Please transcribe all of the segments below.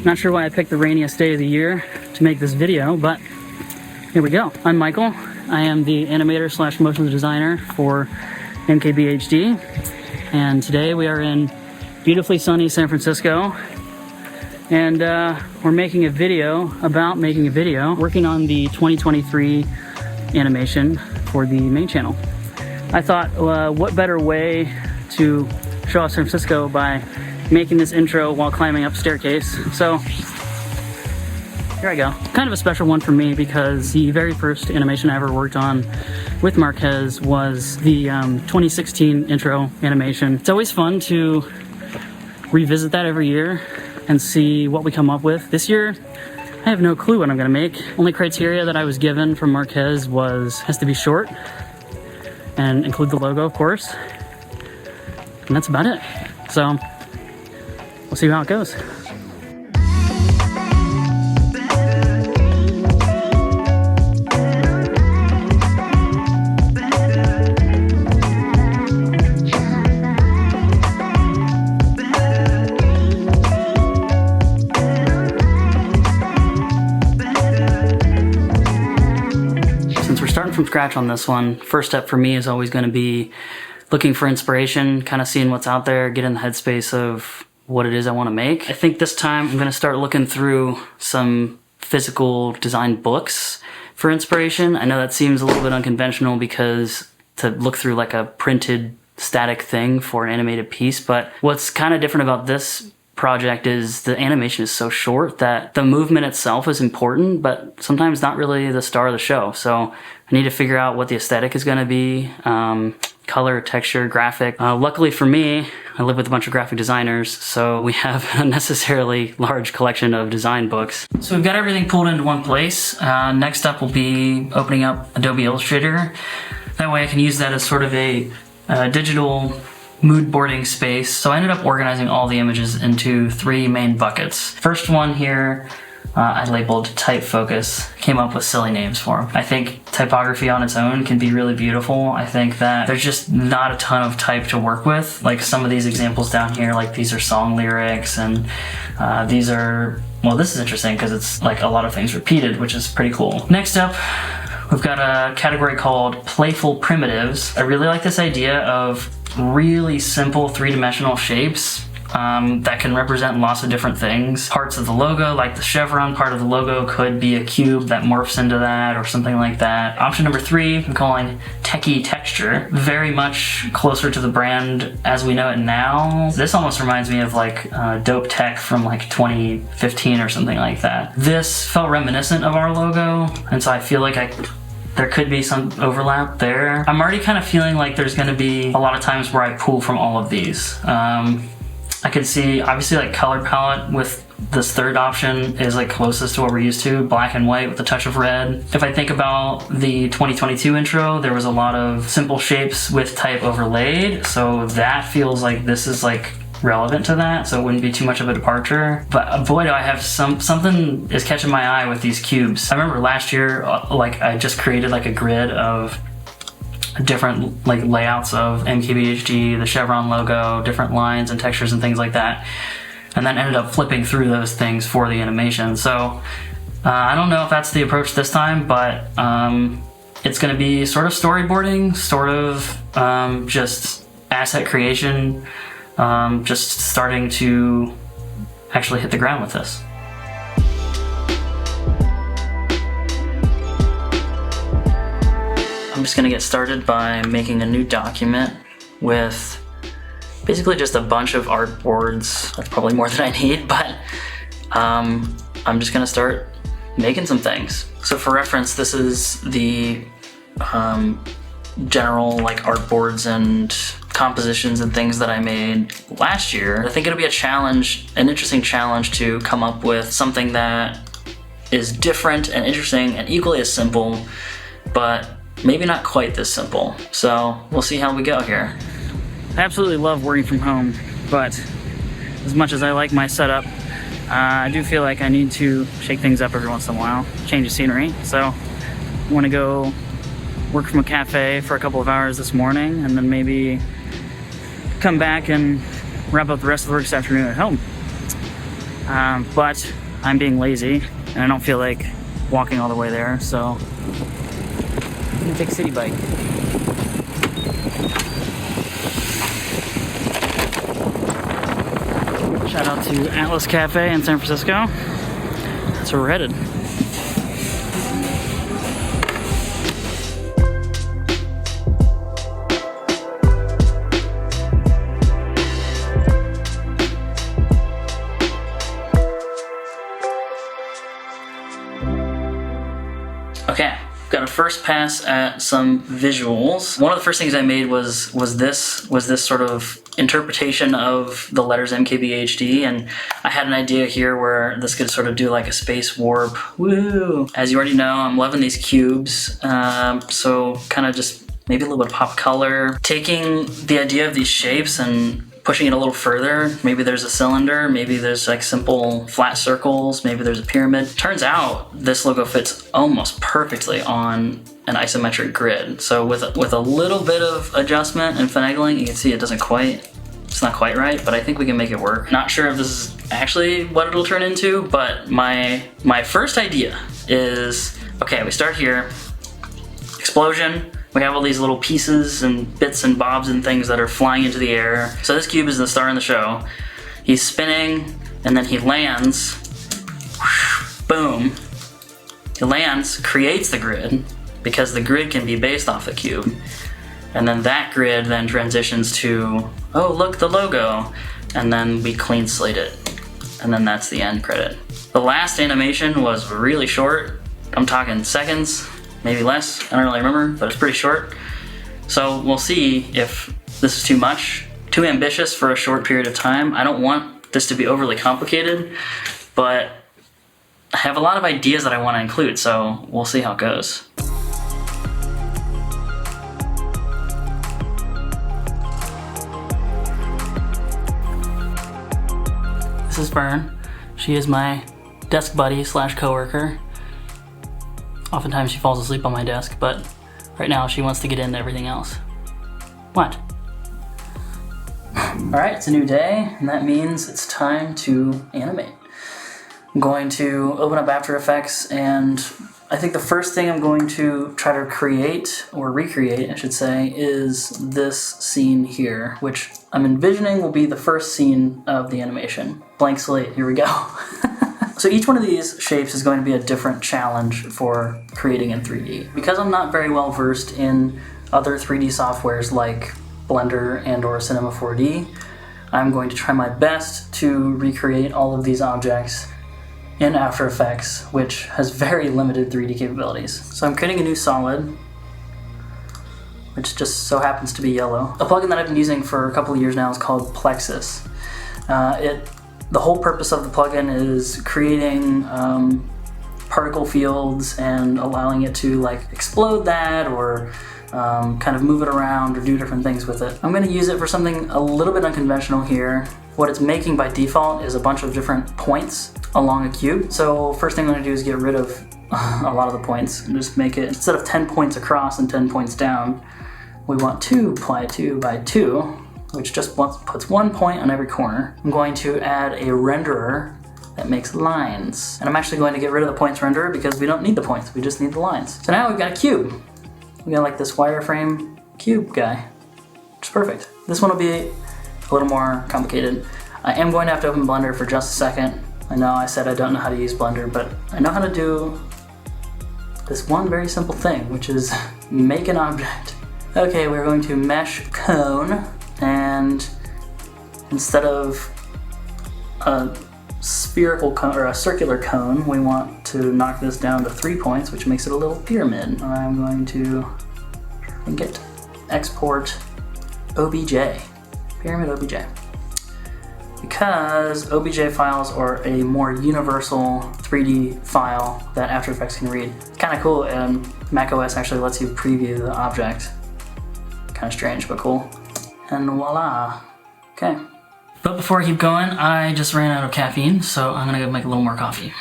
Not sure why I picked the rainiest day of the year to make this video, but here we go. I'm Michael. I am the animator slash motion designer for MKBHD, and today we are in beautifully sunny San Francisco, and we're making a video about making a video, working on the 2023 animation for the main channel. I thought, what better way to show off San Francisco by making this intro while climbing up staircase. So here I go. Kind of a special one for me because the very first animation I ever worked on with Marques was the 2016 intro animation. It's always fun to revisit that every year and see what we come up with. This year, I have no clue what I'm gonna make. Only criteria that I was given from Marques has to be short and include the logo, of course. And that's about it. So we'll see how it goes. Since we're starting from scratch on this one, first step for me is always going to be looking for inspiration, kind of seeing what's out there, get in the headspace of what it is I want to make. I think this time I'm going to start looking through some physical design books for inspiration. I know that seems a little bit unconventional because to look through like a printed static thing for an animated piece, but what's kind of different about this project is the animation is so short that the movement itself is important, but sometimes not really the star of the show. So I need to figure out what the aesthetic is going to be, color, texture, graphic. Luckily for me, I live with a bunch of graphic designers, so we have a unnecessarily large collection of design books. So we've got everything pulled into one place. Next up will be opening up Adobe Illustrator. That way I can use that as sort of a digital mood boarding space. So I ended up organizing all the images into 3 main buckets. First one here, I labeled type focus, came up with silly names for them. I think typography on its own can be really beautiful. I think that there's just not a ton of type to work with. Like some of these examples down here, like these are song lyrics, and these are, well, this is interesting because it's like a lot of things repeated, which is pretty cool. Next up, we've got a category called playful primitives. I really like this idea of really simple 3-dimensional shapes that can represent lots of different things. Parts of the logo, like the chevron part of the logo, could be a cube that morphs into that or something like that. Option number 3, I'm calling techie texture. Very much closer to the brand as we know it now. This almost reminds me of like Dope Tech from like 2015 or something like that. This felt reminiscent of our logo, and so I feel like there could be some overlap there. I'm already kind of feeling like there's going to be a lot of times where I pull from all of these. I could see, obviously, like color palette with this third option is like closest to what we're used to, black and white with a touch of red. If I think about the 2022 intro, there was a lot of simple shapes with type overlaid, so that feels like this is like relevant to that, so it wouldn't be too much of a departure. But boy, do I have something is catching my eye with these cubes. I remember last year, like I just created like a grid of different like layouts of MKBHD, the chevron logo, different lines and textures and things like that, and then ended up flipping through those things for the animation. So I don't know if that's the approach this time, but it's going to be sort of storyboarding, sort of just asset creation, just starting to actually hit the ground with this. I'm just gonna get started by making a new document with basically just a bunch of artboards. That's probably more than I need, but I'm just gonna start making some things. So for reference, this is the general like artboards and compositions and things that I made last year. I think it'll be a challenge, an interesting challenge to come up with something that is different and interesting and equally as simple, but maybe not quite this simple. So we'll see how we go here. I absolutely love working from home, but as much as I like my setup, I do feel like I need to shake things up every once in a while, change the scenery. So I want to go work from a cafe for a couple of hours this morning and then maybe come back and wrap up the rest of the work this afternoon at home. but I'm being lazy and I don't feel like walking all the way there, so I'm gonna take a city bike. Shout out to Atlas Cafe in San Francisco. That's where we're headed. Okay, got a first pass at some visuals. One of the first things I made was this sort of interpretation of the letters MKBHD, and I had an idea here where this could sort of do like a space warp. Woo! As you already know, I'm loving these cubes, so kind of just maybe a little bit of pop color. Taking the idea of these shapes and pushing it a little further. Maybe there's a cylinder, maybe there's like simple flat circles, maybe there's a pyramid. Turns out this logo fits almost perfectly on an isometric grid. So with a little bit of adjustment and finagling, you can see it's not quite right, but I think we can make it work. Not sure if this is actually what it'll turn into, but my first idea is, okay, we start here, explosion. We have all these little pieces and bits and bobs and things that are flying into the air. So this cube is the star in the show. He's spinning and then he lands. Boom. He lands, creates the grid, because the grid can be based off the cube. And then that grid then transitions to, oh look, the logo. And then we clean slate it. And then that's the end credit. The last animation was really short. I'm talking seconds. Maybe less, I don't really remember, but it's pretty short. So we'll see if this is too much, too ambitious for a short period of time. I don't want this to be overly complicated, but I have a lot of ideas that I want to include, so we'll see how it goes. This is Fern. She is my desk buddy slash coworker. Oftentimes she falls asleep on my desk, but right now she wants to get into everything else. What? Alright, it's a new day, and that means it's time to animate. I'm going to open up After Effects, and I think the first thing I'm going to try to create, or recreate I should say, is this scene here, which I'm envisioning will be the first scene of the animation. Blank slate, here we go. So each one of these shapes is going to be a different challenge for creating in 3D. Because I'm not very well versed in other 3D softwares like Blender and or Cinema 4D, I'm going to try my best to recreate all of these objects in After Effects, which has very limited 3D capabilities. So I'm creating a new solid, which just so happens to be yellow. A plugin that I've been using for a couple of years now is called Plexus. The whole purpose of the plugin is creating particle fields and allowing it to like explode that or kind of move it around or do different things with it. I'm going to use it for something a little bit unconventional here. What it's making by default is a bunch of different points along a cube. So first thing I'm going to do is get rid of a lot of the points and just make it, instead of 10 points across and 10 points down, we want 2 pi 2 by 2. Which just puts 1 point on every corner. I'm going to add a renderer that makes lines. And I'm actually going to get rid of the points renderer because we don't need the points, we just need the lines. So now we've got a cube. We got like this wireframe cube guy, which is perfect. This one will be a little more complicated. I am going to have to open Blender for just a second. I know I said I don't know how to use Blender, but I know how to do this one very simple thing, which is make an object. Okay, we're going to mesh cone. And instead of a spherical cone or a circular cone, we want to knock this down to 3 points, which makes it a little pyramid. I'm going to export OBJ, pyramid OBJ. Because OBJ files are a more universal 3D file that After Effects can read. It's kind of cool, and macOS actually lets you preview the object. Kind of strange, but cool. And voila. Okay. But before I keep going, I just ran out of caffeine, so I'm gonna go make a little more coffee.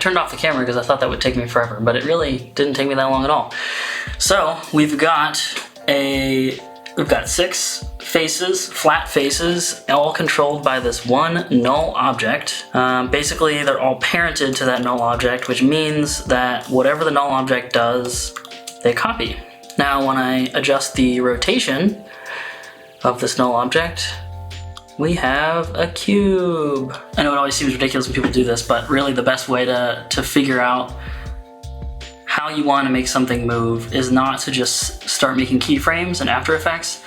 turned off the camera because I thought that would take me forever, but it really didn't take me that long at all. So we've got 6 faces, flat faces, all controlled by this one null object. Basically, they're all parented to that null object, which means that whatever the null object does, they copy. Now, when I adjust the rotation of this null object, we have a cube. I know it always seems ridiculous when people do this, but really the best way to figure out how you want to make something move is not to just start making keyframes in After Effects.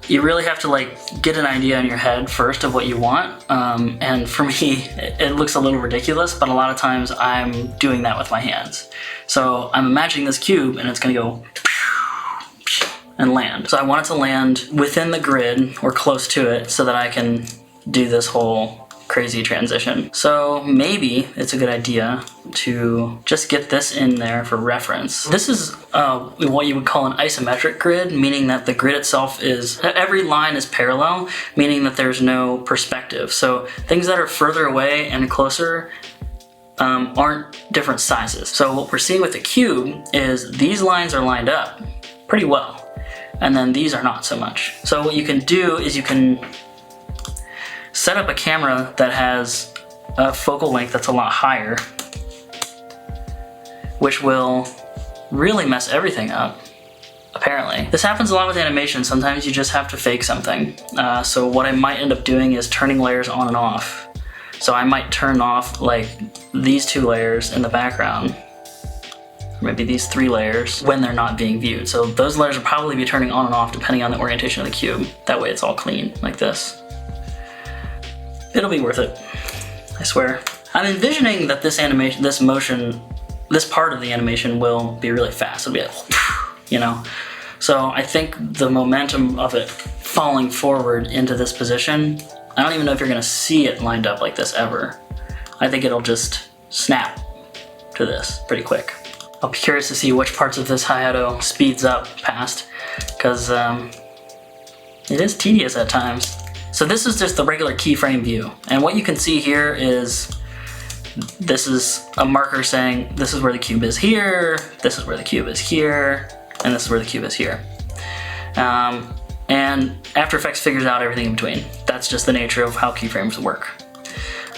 You really have to like get an idea in your head first of what you want. And for me, it looks a little ridiculous, but a lot of times I'm doing that with my hands. So I'm imagining this cube and it's gonna go and land. So I want it to land within the grid or close to it so that I can do this whole crazy transition. So maybe it's a good idea to just get this in there for reference. This is what you would call an isometric grid, meaning that the grid itself every line is parallel, meaning that there's no perspective. So things that are further away and closer aren't different sizes. So what we're seeing with the cube is these lines are lined up pretty well, and then these are not so much. So what you can do is you can set up a camera that has a focal length that's a lot higher, which will really mess everything up, apparently. This happens a lot with animation. Sometimes you just have to fake something. So what I might end up doing is turning layers on and off. So I might turn off like these 2 layers in the background, or maybe these 3 layers when they're not being viewed. So those layers will probably be turning on and off depending on the orientation of the cube. That way it's all clean, like this. It'll be worth it, I swear. I'm envisioning that this animation, this part of the animation will be really fast. It'll be like, you know? So I think the momentum of it falling forward into this position, I don't even know if you're gonna see it lined up like this ever. I think it'll just snap to this pretty quick. I'll be curious to see which parts of this Hayato speeds up past, because it is tedious at times. So this is just the regular keyframe view. And what you can see here is, this is a marker saying, this is where the cube is here, this is where the cube is here, and this is where the cube is here. And After Effects figures out everything in between. That's just the nature of how keyframes work.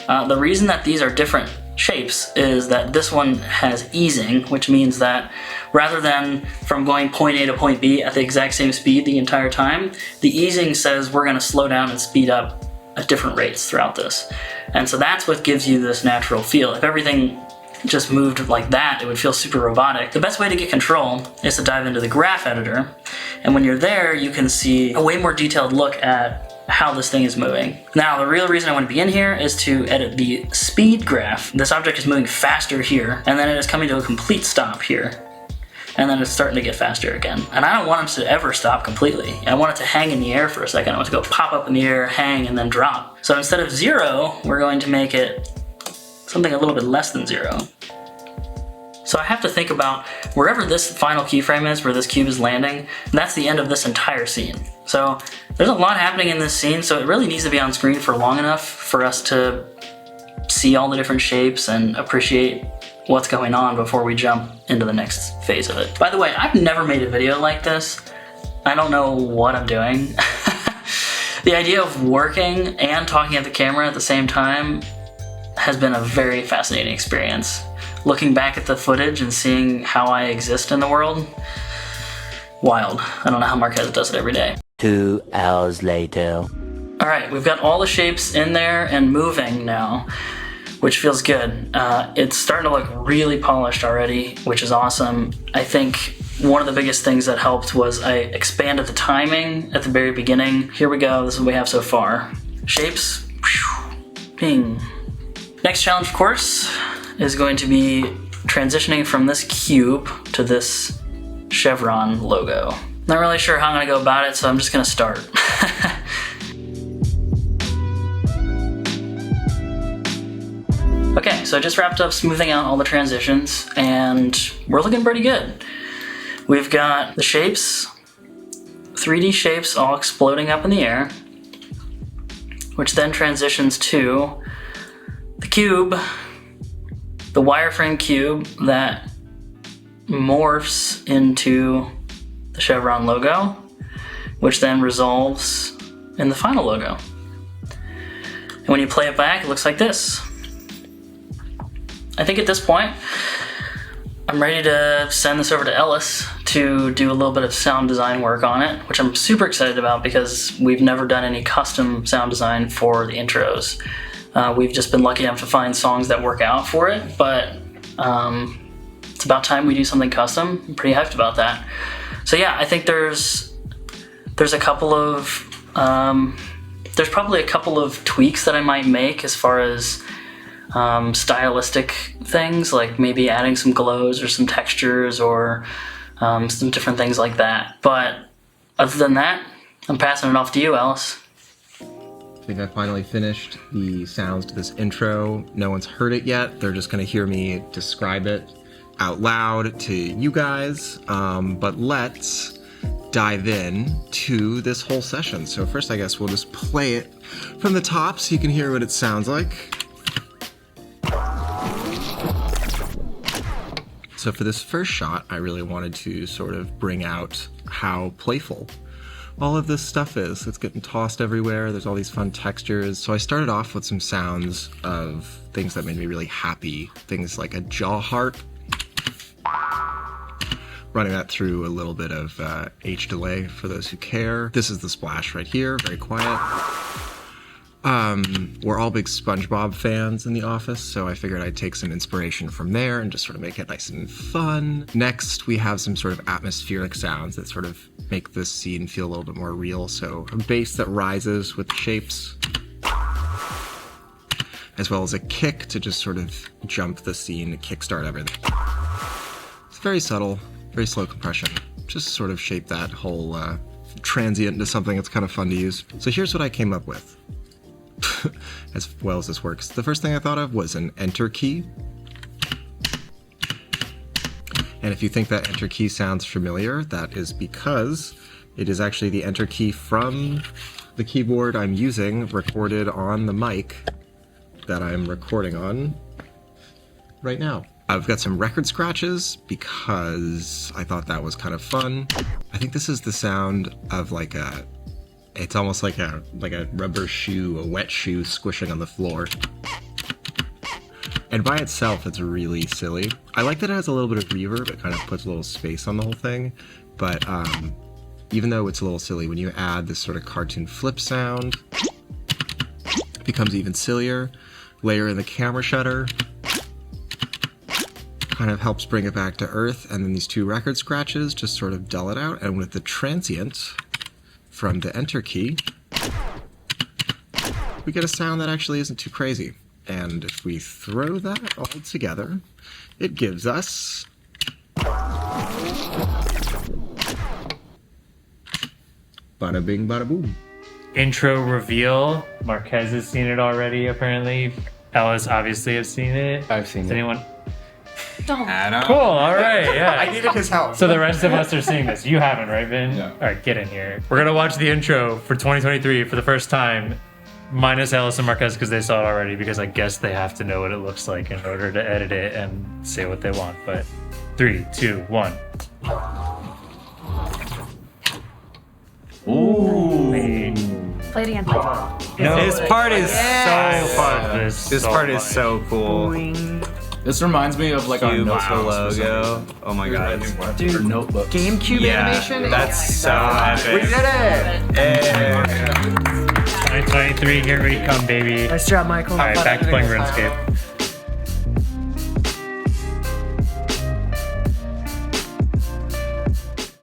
The reason that these are different shapes is that this one has easing, which means that rather than from going point A to point B at the exact same speed the entire time, the easing says we're going to slow down and speed up at different rates throughout this. And so that's what gives you this natural feel. If everything just moved like that, it would feel super robotic. The best way to get control is to dive into the graph editor. And when you're there, you can see a way more detailed look at how this thing is moving. Now, the real reason I want to be in here is to edit the speed graph. This object is moving faster here, and then it is coming to a complete stop here. And then it's starting to get faster again. And I don't want it to ever stop completely. I want it to hang in the air for a second. I want it to go pop up in the air, hang, and then drop. So instead of 0, we're going to make it something a little bit less than 0. So I have to think about wherever this final keyframe is, where this cube is landing, that's the end of this entire scene. So there's a lot happening in this scene, so it really needs to be on screen for long enough for us to see all the different shapes and appreciate what's going on before we jump into the next phase of it. By the way, I've never made a video like this. I don't know what I'm doing. The idea of working and talking at the camera at the same time has been a very fascinating experience. Looking back at the footage and seeing how I exist in the world, wild. I don't know how Marques does it every day. 2 hours later. All right, we've got all the shapes in there and moving now, which feels good. It's starting to look really polished already, which is awesome. I think one of the biggest things that helped was I expanded the timing at the very beginning. Here we go, this is what we have so far. Shapes, ping. Next challenge, of course, is going to be transitioning from this cube to this chevron logo. Not really sure how I'm gonna go about it, so I'm just gonna start. Okay, so I just wrapped up smoothing out all the transitions, and we're looking pretty good. We've got the shapes, 3D shapes all exploding up in the air, which then transitions to the cube the wireframe cube that morphs into the chevron logo, which then resolves in the final logo. And when you play it back, it looks like this. I think at this point, I'm ready to send this over to Ellis to do a little bit of sound design work on it, which I'm super excited about because we've never done any custom sound design for the intros. We've just been lucky enough to find songs that work out for it, but it's about time we do something custom. I'm pretty hyped about that. So yeah, I think there's a couple of there's probably a couple of tweaks that I might make as far as stylistic things, like maybe adding some glows or some textures or some different things like that. But other than that, I'm passing it off to you, Ellis. I think I finally finished the sounds to this intro. No one's heard it yet. They're just going to hear me describe it out loud to you guys. But let's dive in to this whole session. So first, I guess we'll just play it from the top so you can hear what it sounds like. So for this first shot, I really wanted to sort of bring out how playful all of this stuff is. It's getting tossed everywhere. There's all these fun textures. So I started off with some sounds of things that made me really happy. Things like a jaw harp. Running that through a little bit of H delay for those who care. This is the splash right here, very quiet. We're all big SpongeBob fans in the office, so I figured I'd take some inspiration from there and just sort of make it nice and fun. Next, we have some sort of atmospheric sounds that sort of make this scene feel a little bit more real. So a bass that rises with the shapes, as well as a kick to just sort of jump the scene, kickstart everything. It's very subtle, very slow compression. Just sort of shape that whole transient into something that's kind of fun to use. So here's what I came up with. As well as this works. The first thing I thought of was an enter key. And if you think that enter key sounds familiar, that is because it is actually the enter key from the keyboard I'm using recorded on the mic that I'm recording on right now. I've got some record scratches because I thought that was kind of fun. I think this is the sound of like it's almost like a rubber shoe, a wet shoe squishing on the floor. And by itself, it's really silly. I like that it has a little bit of reverb. It kind of puts a little space on the whole thing. But even though it's a little silly, when you add this sort of cartoon flip sound, it becomes even sillier. Layer in the camera shutter, kind of helps bring it back to earth. And then these two record scratches just sort of dull it out. And with the transient from the enter key, we get a sound that actually isn't too crazy. And if we throw that all together, it gives us bada bing, bada boom. Intro reveal. Marques has seen it already, apparently. Ellis obviously has seen it. I've seen it. Anyone? Adam. Cool, alright, yeah. I needed his help. So the rest of us are seeing this. You haven't, right, Vin? Yeah. Alright, get in here. We're gonna watch the intro for 2023 for the first time, minus Ellis and Marques because they saw it already, because I guess they have to know what it looks like in order to edit it and say what they want. But 3, 2, 1. Ooh. Play it again. No, this part is so fun. This part is so cool. This reminds me of like our Cube notebook logo. Oh my god. Dude, Our notebooks. GameCube animation? That's so epic. We did it! 2023, here we come, baby. Nice job, Michael. Alright, back to playing RuneScape.